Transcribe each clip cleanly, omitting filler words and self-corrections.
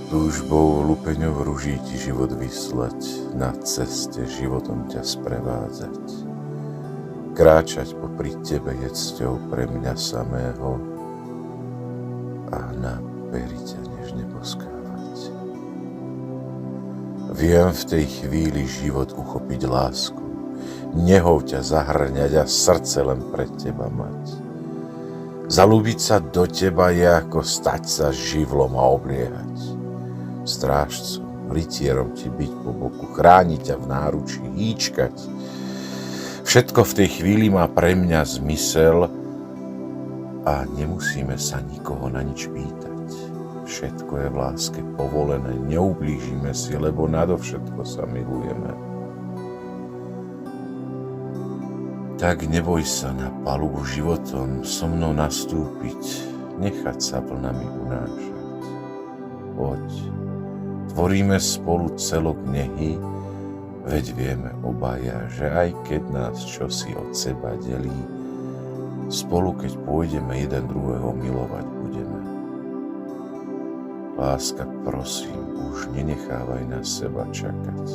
Túžbou lupeňov ruží ti život vyslať, na ceste životom ťa sprevádzať. Kráčať popri tebe je cťou pre mňa samého a na pery ťa nežne poskávať. Viem v tej chvíli život uchopiť lásku, nehou ťa zahrňať a srdce len pre teba mať. Zalúbiť sa do teba je ako stať sa živlom a obliehať. Strážcom, rytierom ti byť po boku, chrániť ťa v náručí, hýčkať. Všetko v tej chvíli má pre mňa zmysel a nemusíme sa nikoho na nič pýtať. Všetko je v láske povolené, neublížime si, lebo nadovšetko sa milujeme. Tak neboj sa na palubu životom so mnou nastúpiť, nechať sa vlnami unášať. Poď, tvoríme spolu celok nehy, veď vieme obaja, že aj keď nás čosi od seba delí, spolu keď pôjdeme jeden druhého milovať budeme. Láska, prosím, už nenechávaj na seba čakať.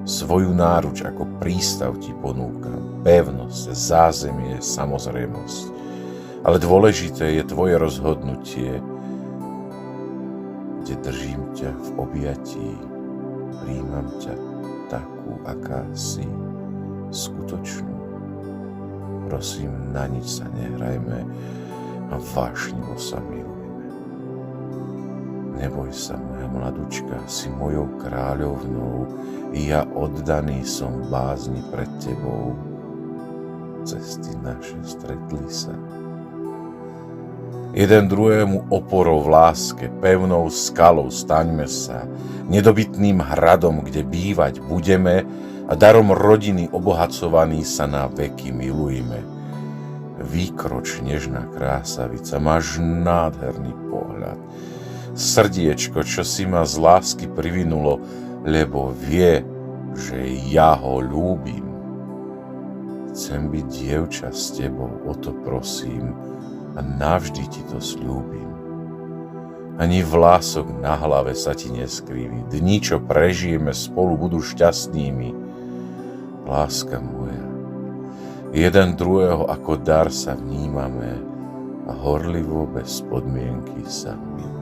Svoju náruč ako prístav ti ponúkam, pevnosť, zázemie, samozrejmosť. Ale dôležité je tvoje rozhodnutie, kde držím ťa v objatí, príjmam ťa takú, aká si, skutočnú. Prosím, na nič sa nehrajme a vášnivo sa milujme. Neboj sa, moja mladučka, si mojou kráľovnou, i ja oddaný som v bázni pred tebou. Cesty naše stretli sa. Jeden druhému oporou v láske, pevnou skalou staňme sa, nedobytným hradom, kde bývať budeme a darom rodiny obohacovaný sa na veky milujme. Vykroč, nežná krásavica, máš nádherný pohľad. Srdiečko, čo si ma z lásky privinulo, lebo vie, že ja ho ľúbim. Chcem byť dievča s tebou, o to prosím, a navždy ti to sľúbim. Ani vlások na hlave sa ti neskriví, dni, čo prežijeme spolu, budú šťastnými. Láska moja, jeden druhého ako dar sa vnímame a horlivo bez podmienky sa milujeme.